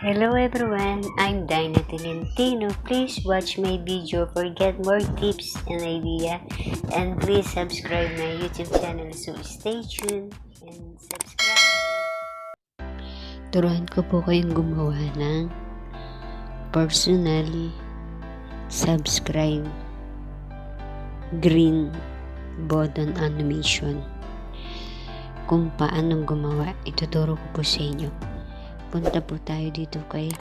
Hello everyone, I'm Dinah Tolentino. Please watch my video for get more tips and idea, and please subscribe my YouTube channel. So stay tuned and subscribe. Turuan ko po kayong gumawa ng personal subscribe green button animation. Kung paanong gumawa, ituturo ko po sa inyo. Punta po tayo dito kay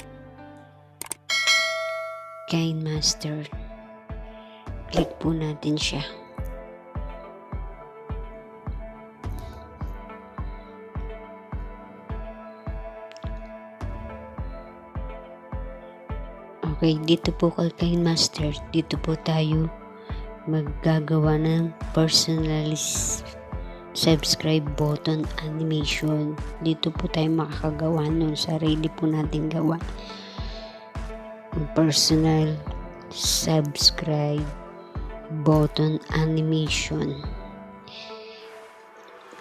Master. Click po natin siya. Okay, dito po kay Master. Dito po tayo maggagawa ng personalized subscribe button animation. Dito po tayo makakagawa ng sarili po nating gawa. Personal subscribe button animation.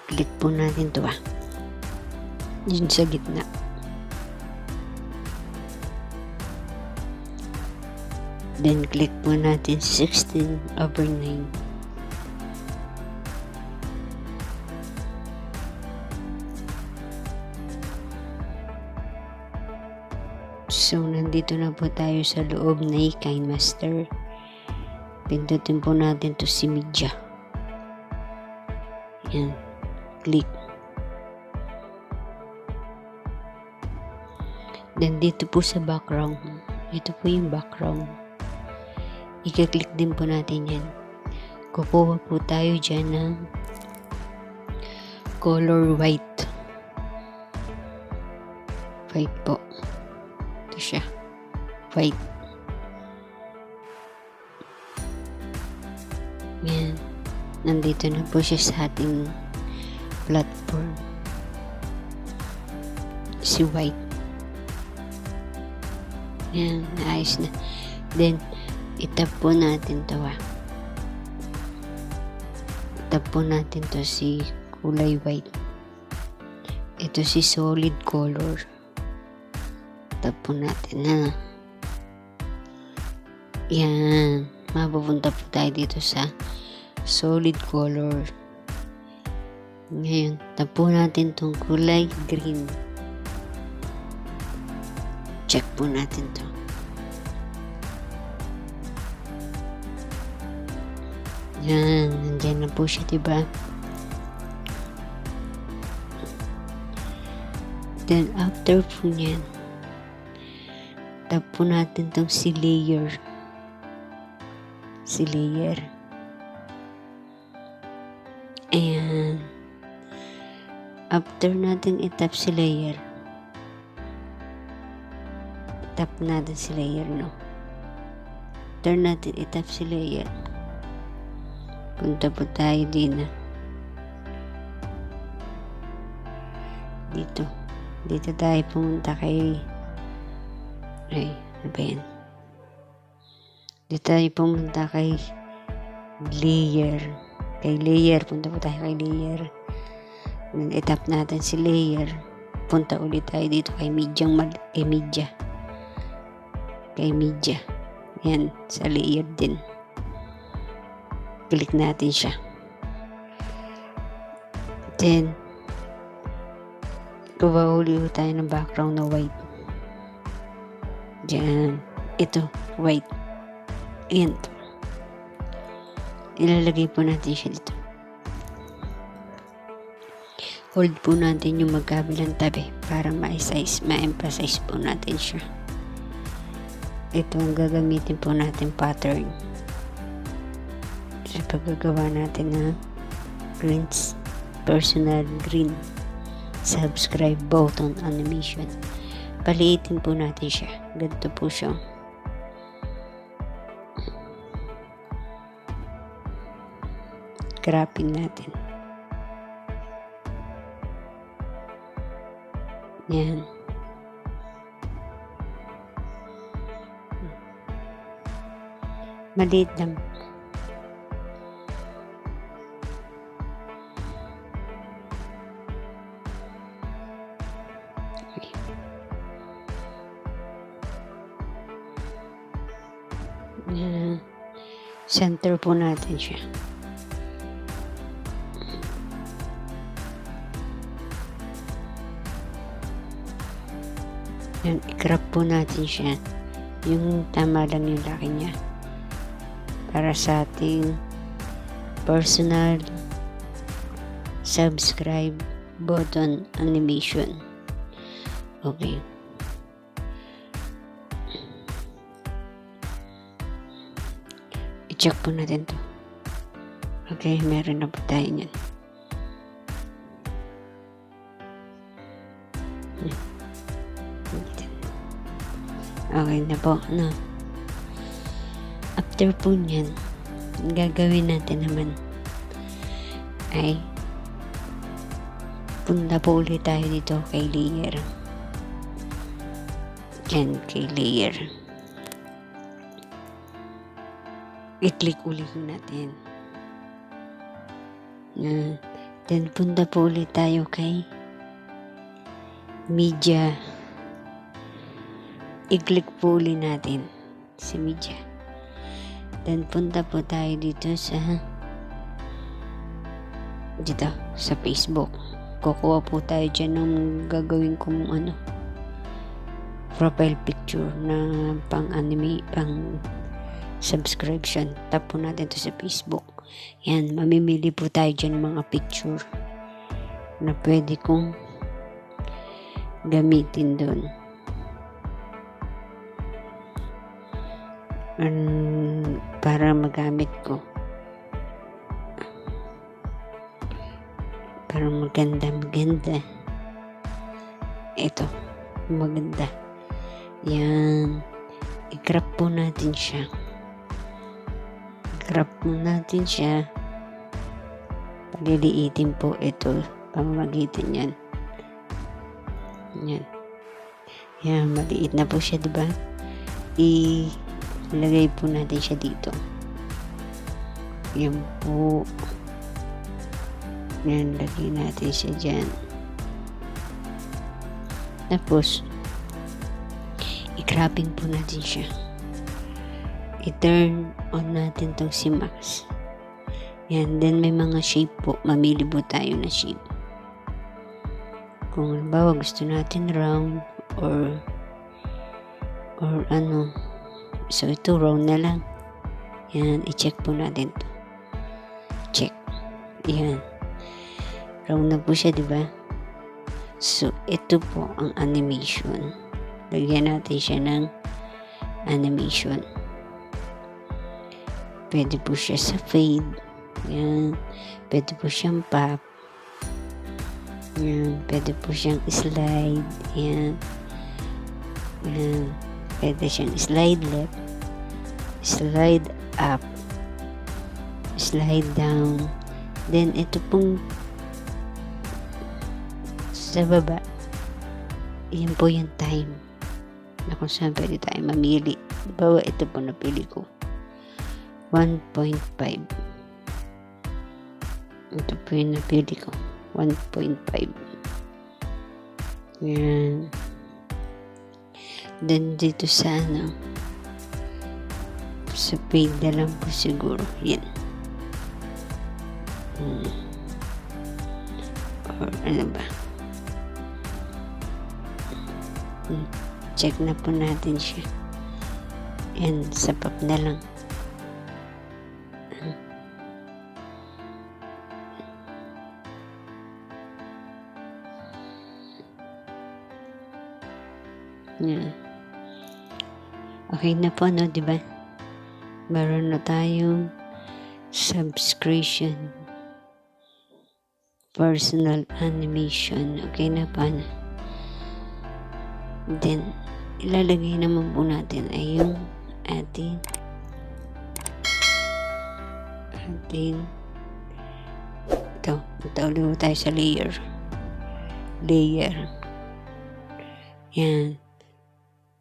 Click po natin to yun sa gitna. Then click po natin 16/9. So, nandito na po tayo sa loob na Master. Pindutin po natin to si media. Yan. Click. Then, dito po sa background. Ito po yung background. Ika-click din po natin yan. Kukuha po tayo dyan ng color white. White po. Ito siya. White. Yan. Nandito na po siya sa ating platform. Si white. Yan. Naayos na. Then, itap po natin to Itap po natin to si kulay white. Ito si solid color. Tap po natin Yan. Mapupunta po tayo dito sa solid color. Ngayon, tap po natin tong kulay green. Check po natin to. Yan. Nandyan na po siya, diba? Then, after po niyan, tap po natin tong si layer. Si layer. Ayan. After natin itap si layer, tap natin si layer, no? After natin itap si layer, punta po tayo din dito. Dito tayo pumunta kay ano ba yan? Dito tayo pumunta kay layer. Kay layer. Punta po tayo kay layer. Then, itap natin si layer. Punta ulit tayo dito kay media. Kay media. Yan. Sa layer din. Click natin siya. Then, kuha ulit tayo ng background na white. Diyan. Ito, white. Ayan. Ilalagay po natin siya dito. Hold po natin yung magkabilang tabi para ma-emphasize po natin siya. Ito ang gagamitin po natin pattern sa paggagawa natin ng personal green subscribe button animation. Paliitin po natin siya. Ganito po siya. Cropping natin. Yan. Maliit lang. Center po natin siya. Yan, i-crop po natin siya. Yung tama lang yung laki niya. Para sa ating personal subscribe button animation. Okay. I-check po natin to. Okay, meron na po tayo niyan. Okay na po, no? After po niyan, gagawin natin naman ay punta po ulit tayo dito kay layer. Yan, kay layer. I-click ulit natin. Then punta po ulit tayo kay media. I-click po ulit natin si media. Then punta po tayo dito sa Facebook. Kukuha po tayo dyan ng gagawin kong profile picture na pang subscription. Tap po natin to sa Facebook. Yan, mamimili po tayo dyan ng mga picture na pwede kong gamitin doon. Para magamit ko. Para maganda. Ito, maganda. Yan. I-crop po natin siya. Paliliitin po ito. Pamamagitan yan. Yan. Yan, maliit na po siya, diba? Ilagay po natin siya dito. Yan po. Yan, lagay natin siya dyan. Tapos, i-cropping po natin siya. I-turn on natin tong si Max. Yan, then may mga shape po. Mamili po tayo na shape. Kung halimbawa gusto natin round or so ito round na lang. Yan, i-check po natin to. Check. Yan. Round na po siya, diba? So, ito po ang animation. Lagyan natin siya ng animation. Pwede po siya sa fade. Yan. Pwede po siyang pop. Yan. Pwede po siyang slide. Yan. Yan. Pwede siyang slide left, slide up, slide down. Then, ito pong sa baba, yan po yung time na kung saan pwede tayo mamili. Bawa ito po napili ko. 1.5. Ito po yung napili ko. 1.5. Yan. Then, dito sa sa fade na lang po siguro. Yan. Or ano ba? Check na po natin siya. Yan, sapap na lang. Yan. Okay na po, no? Diba? Meron na tayong subscription personal animation. Okay na pa na. Then, ilalagay naman po natin ay yung ating ito ulit tayo sa layer. Yan.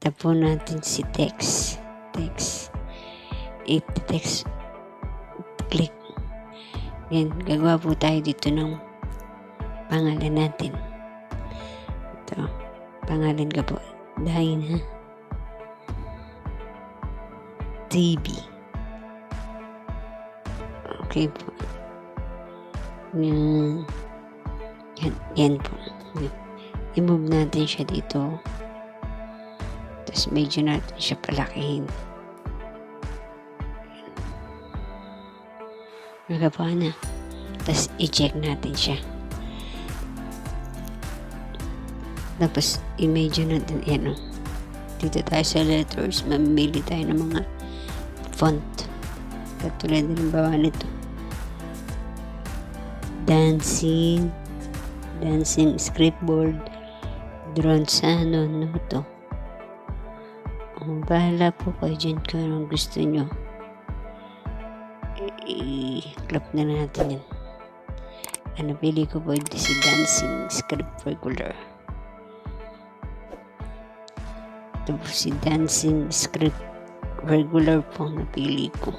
Tapo natin si text. I-text. Click. Yan. Gagawa po tayo dito ng pangalan natin. Ito. Pangalan ka po. Dahin, ha? TV. Okay po. Yan po. I-move natin siya dito. Tapos medyo natin siya palakihin. Nagapa na. Tapos i-check natin siya. Tapos i-medyo natin. Yan o. Dito tayo sa letters. Mamili tayo ng mga font. Katulad ng bawa nito. Dancing scriptboard, drone sa ano to. Bahala po kayo dyan kung anong gusto nyo. I-clap na natin yan. Pili ko po si dancing script regular. Ito po si dancing script regular po napili ko.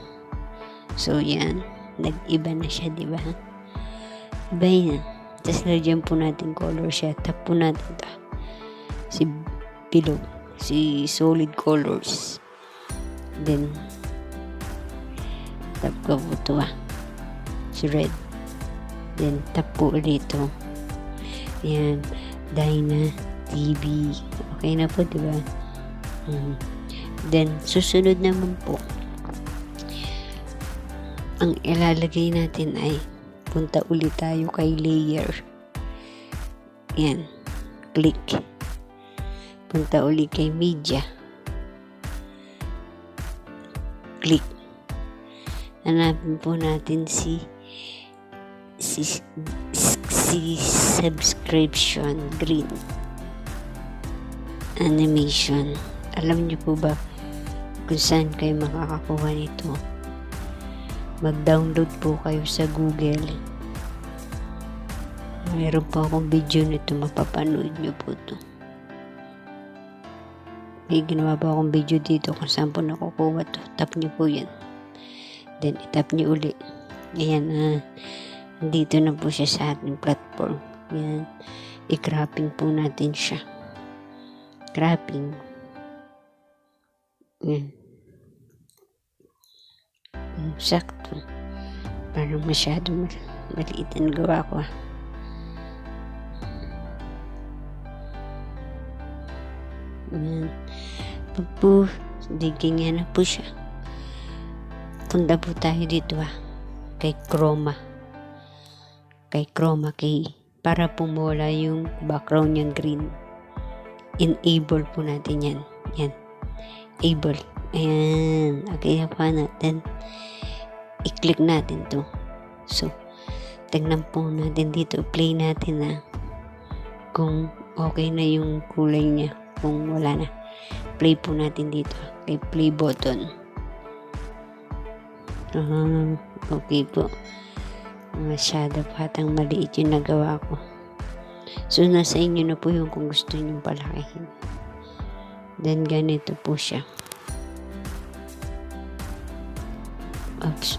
So yan, nag-iba na siya, diba? Iba yan. Tapos lagyan po natin color siya. Tap po natin ito. Si below. Si solid colors. Then, tap ko po ito si red. Then, tap po ulit ito. Yan. Dyna TV. Okay na po, diba? Then, susunod naman po. Ang ilalagay natin ay punta ulit tayo kay layer. Yan. Click. Punta ulit kay media. Click. Hanapin po natin si subscription green animation. Alam niyo po ba kung saan kayo makakakuha nito? Mag-download po kayo sa Google. Mayroon po akong video nito, mapapanood nyo po ito. May ginawa po akong video dito kung saan po nakukuha ito. Tap nyo po yan. Then, itap nyo uli. Ayan, dito na po siya sa ating platform. Ayan, i-cropping po natin siya. Cropping. Ayan. Sakto. Parang masyado maliit ang gawa ko. Pag po diging na po siya, punta po tayo dito kay chroma key para po mawala yung background niyang green. Enable po natin yan. Able. Ayan. Okay na po natin. I-click natin to. So, tignan po natin dito. Play natin kung okay na yung kulay niya. Kung wala na. Play po natin dito. Kay play button. Okay po. Masyado patang maliit yung nagawa ko. So, nasa inyo na po yung kung gusto nyo palakihin. Then, ganito po siya.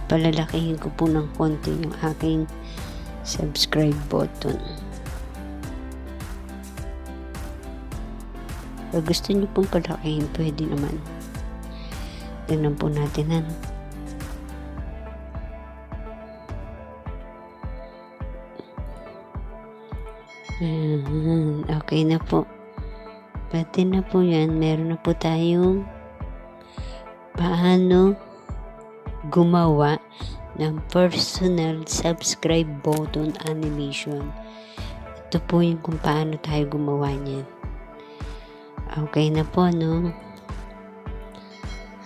Palalakihin ko po ng konti yung aking subscribe button. Pag gusto nyo pong palakihin, pwede naman. Tignan po natin okay na po. Pwede na po yan. Meron na po tayong paano gumawa ng personal subscribe button animation. Ito po yung kung paano tayo gumawa niyan. Okay na po, no?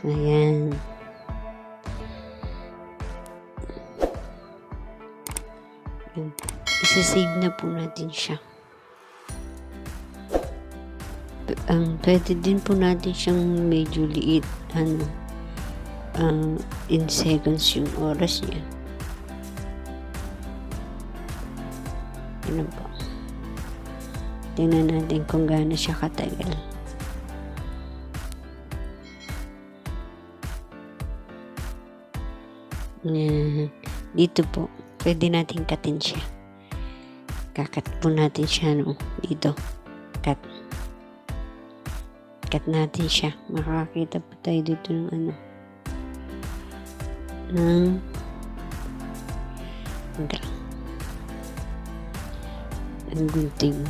Ayan. Isa-save na po natin siya. Pwede din po natin siyang medyo liit. In seconds yung oras niya. Ano po? Tingnan natin kung gaano siya katagal. Dito po, pwede natin katin siya. Kakat po natin siya, dito. Cut natin siya. Makakita po tayo dito ng ng gunting.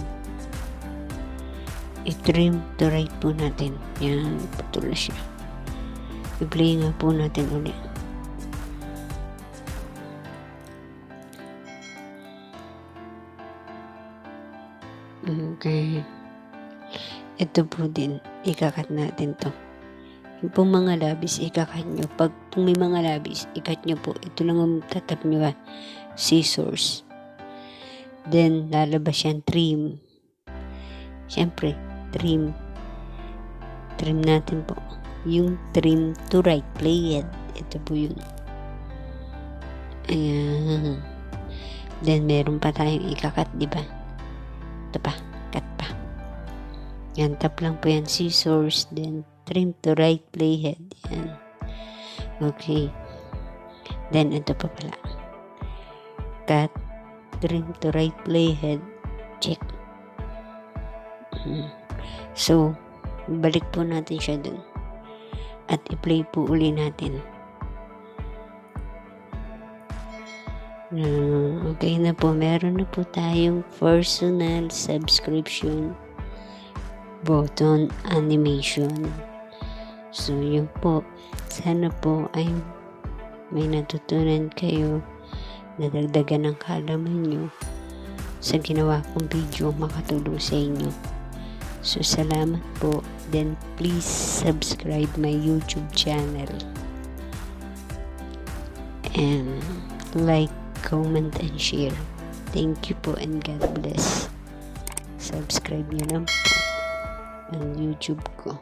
I-trim to right po natin. Yan, putol siya. I-play nga po natin ulit. Okay. Ito po din, ikakat natin to. Yung pong mga labis, ikakat nyo. Pag may mga labis, ikat nyo po. Ito lang ang tatap nyo, scissors. Then, lalabas yan, trim. Siyempre, trim. Trim natin po. Yung trim to right, play it. Ito po yun. Ayan. Then, meron pa tayong ikakat, di ba? Ito pa, cut pa. Yan, tap lang po yan, scissors. Then, trim to right, play head. Yan. Okay. Then, ito pa pala. Cut, trim to right, play head. Check. So, balik po natin siya dun. At i-play po uli natin. Okay na po. Meron na po tayong personal subscription button animation. So, yun po. Sana po ay may natutunan kayo, nadagdagan ng kaalaman nyo sa ginawa kong video, makatulong sa inyo. So, salamat po. Then, please subscribe my YouTube channel. And like, comment, and share. Thank you po and God bless. Subscribe nyo lang po ang YouTube ko.